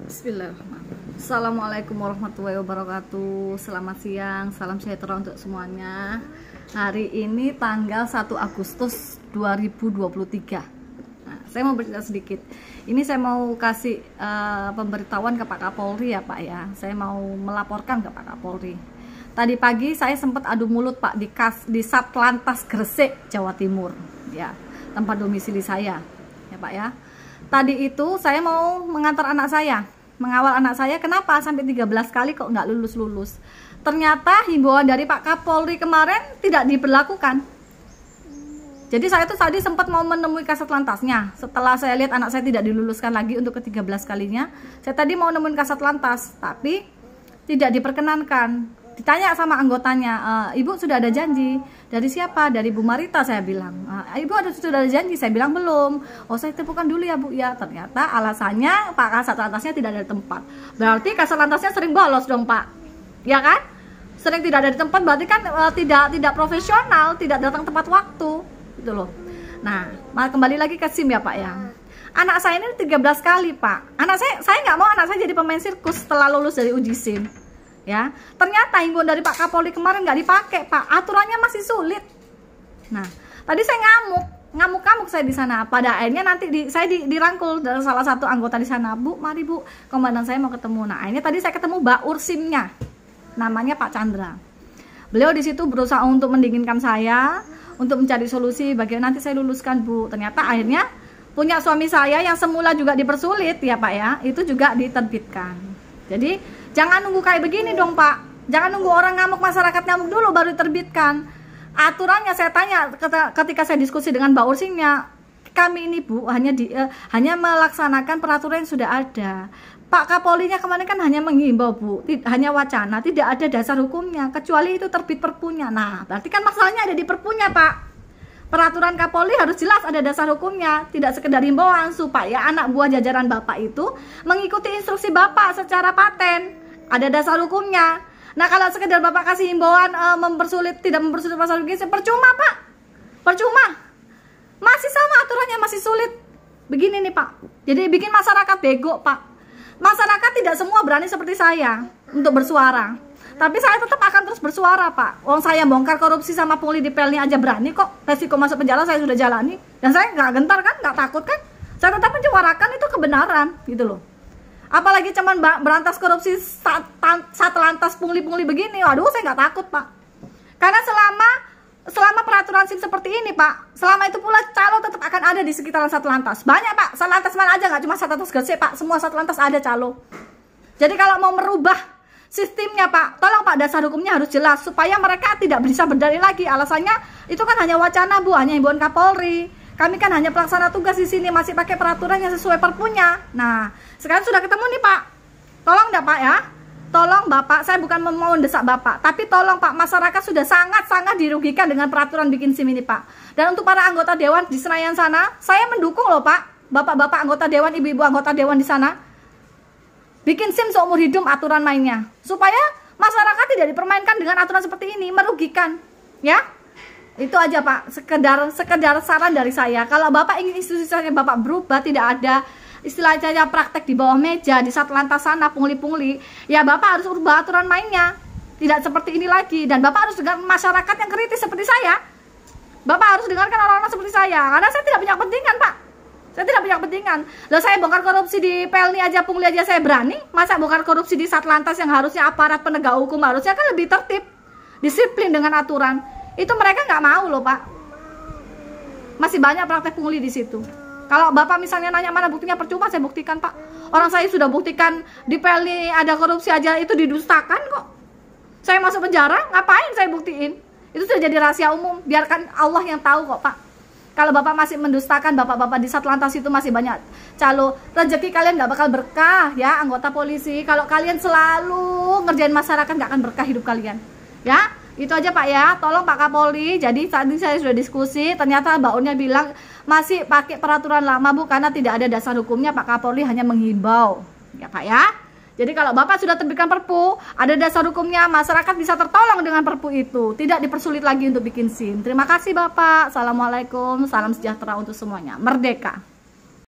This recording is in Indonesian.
Bismillahirrahmanirrahim. Assalamualaikum warahmatullahi wabarakatuh. Selamat siang, salam sejahtera untuk semuanya. Hari ini tanggal 1 Agustus 2023. Nah, saya mau bercerita sedikit. Ini saya mau kasih pemberitahuan ke Pak Kapolri ya Pak ya. Saya mau melaporkan ke Pak Kapolri. Tadi pagi saya sempat adu mulut Pak di Satlantas Gresik, Jawa Timur, ya, tempat domisili saya, ya Pak ya. Tadi itu saya mau mengantar anak saya, mengawal anak saya. Kenapa sampai 13 kali kok nggak lulus-lulus? Ternyata himbauan dari Pak Kapolri kemarin tidak diberlakukan. Jadi saya tuh tadi sempat mau menemui kasat lantasnya. Setelah saya lihat anak saya tidak diluluskan lagi untuk ke-13 kalinya, saya tadi mau nemuin kasat lantas, tapi tidak diperkenankan. Ditanya sama anggotanya, Ibu sudah ada janji. Dari siapa? Dari Bu Marita, saya bilang. Ibu sudah ada janji? Saya bilang belum. Oh, saya temukan dulu ya Bu ya. Ternyata alasannya Pak kasat lantasnya tidak ada di tempat. Berarti kasat lantasnya sering bolos dong Pak, ya kan? Sering tidak ada di tempat, berarti kan tidak profesional, tidak datang tepat waktu, gitu loh. Nah, kembali lagi ke SIM ya Pak ya. Anak saya ini 13 kali Pak. Anak saya nggak mau anak saya jadi pemain sirkus setelah lulus dari uji SIM. Ya, ternyata himbauan dari Pak Kapolri kemarin nggak dipakai Pak, aturannya masih sulit. Nah, tadi saya ngamuk saya di sana. Pada akhirnya nanti saya dirangkul dari salah satu anggota di sana. Bu, mari Bu, komandan saya mau ketemu. Nah, akhirnya tadi saya ketemu Baur SIM-nya, namanya Pak Chandra. Beliau di situ berusaha untuk mendinginkan saya, untuk mencari solusi bagaimana nanti saya luluskan Bu. Ternyata akhirnya punya suami saya yang semula juga dipersulit ya Pak ya, itu juga diterbitkan. Jadi jangan nunggu kayak begini dong Pak. Jangan nunggu orang ngamuk, masyarakat ngamuk dulu baru diterbitkan. Aturannya saya tanya ketika saya diskusi dengan Mbak Ursinya, kami ini Bu hanya melaksanakan peraturan yang sudah ada. Pak Kapolrinya kemarin kan hanya menghimbau Bu, hanya wacana, tidak ada dasar hukumnya kecuali itu terbit perpunya. Nah, berarti kan masalahnya ada di perpunya Pak. Peraturan Kapolri harus jelas ada dasar hukumnya, tidak sekedar himbauan supaya anak buah jajaran Bapak itu mengikuti instruksi Bapak secara paten. Ada dasar hukumnya. Nah, kalau sekedar Bapak kasih himbauan tidak mempersulit pasal begini, percuma Pak. Percuma. Masih sama aturannya, masih sulit. Begini nih Pak. Jadi bikin masyarakat bego Pak. Masyarakat tidak semua berani seperti saya untuk bersuara. Tapi saya tetap akan terus bersuara Pak. Orang saya bongkar korupsi sama pungli di Pelni aja berani kok. Resiko masuk penjara saya sudah jalani. Dan saya nggak gentar kan, nggak takut kan. Saya tetap menyuarakan itu kebenaran gitu loh. Apalagi cuman berantas korupsi Satlantas pungli-pungli begini. Waduh, saya nggak takut Pak. Karena selama peraturan SIM seperti ini Pak, selama itu pula calo tetap akan ada di sekitaran Satlantas. Banyak Pak, Satlantas mana aja, nggak cuma Satlantas Gresik Pak. Semua Satlantas ada calo. Jadi kalau mau merubah sistemnya Pak, tolong Pak dasar hukumnya harus jelas supaya mereka tidak bisa berdalih lagi. Alasannya itu kan hanya wacana Bu, hanya himbauan Kapolri. Kami kan hanya pelaksana tugas di sini, masih pakai peraturan yang sesuai perpunya. Nah, sekarang sudah ketemu nih Pak. Tolong dah Pak ya. Tolong Bapak, saya bukan mau mendesak Bapak, tapi tolong Pak, masyarakat sudah sangat-sangat dirugikan dengan peraturan bikin SIM ini Pak. Dan untuk para anggota dewan di Senayan sana, saya mendukung loh Pak. Bapak-bapak anggota dewan, ibu-ibu anggota dewan di sana. Bikin SIM seumur hidup aturan mainnya, supaya masyarakat tidak dipermainkan dengan aturan seperti ini, merugikan, ya. Itu aja Pak, sekedar saran dari saya. Kalau Bapak ingin institusinya Bapak berubah, tidak ada istilahnya praktek di bawah meja di Satlantas sana pungli-pungli, ya Bapak harus ubah aturan mainnya, tidak seperti ini lagi. Dan Bapak harus dengar masyarakat yang kritis seperti saya. Bapak harus dengarkan orang-orang seperti saya, karena saya tidak punya kepentingan Pak. Saya tidak punya kepentingan. Lalu saya bongkar korupsi di Pelni aja, pungli aja saya berani. Masa bongkar korupsi di Satlantas yang harusnya aparat penegak hukum harusnya kan lebih tertib, disiplin dengan aturan. Itu mereka nggak mau loh Pak. Masih banyak praktek pungli di situ. Kalau Bapak misalnya nanya mana buktinya, percuma saya buktikan Pak. Orang saya sudah buktikan di Pelni ada korupsi aja itu didustakan kok. Saya masuk penjara, ngapain saya buktiin? Itu sudah jadi rahasia umum. Biarkan Allah yang tahu kok Pak. Kalau Bapak masih mendustakan, Bapak-bapak di Satlantas itu masih banyak calo. Rezeki kalian nggak bakal berkah ya anggota polisi. Kalau kalian selalu ngerjain masyarakat, nggak akan berkah hidup kalian. Ya, itu aja Pak ya. Tolong Pak Kapolri. Jadi tadi saya sudah diskusi, ternyata Mbak Unnya bilang masih pakai peraturan lama Bu, karena tidak ada dasar hukumnya. Pak Kapolri hanya menghimbau. Ya Pak ya. Jadi kalau Bapak sudah terbitkan perpu, ada dasar hukumnya, masyarakat bisa tertolong dengan perpu itu. Tidak dipersulit lagi untuk bikin SIM. Terima kasih Bapak. Assalamualaikum, salam sejahtera untuk semuanya. Merdeka.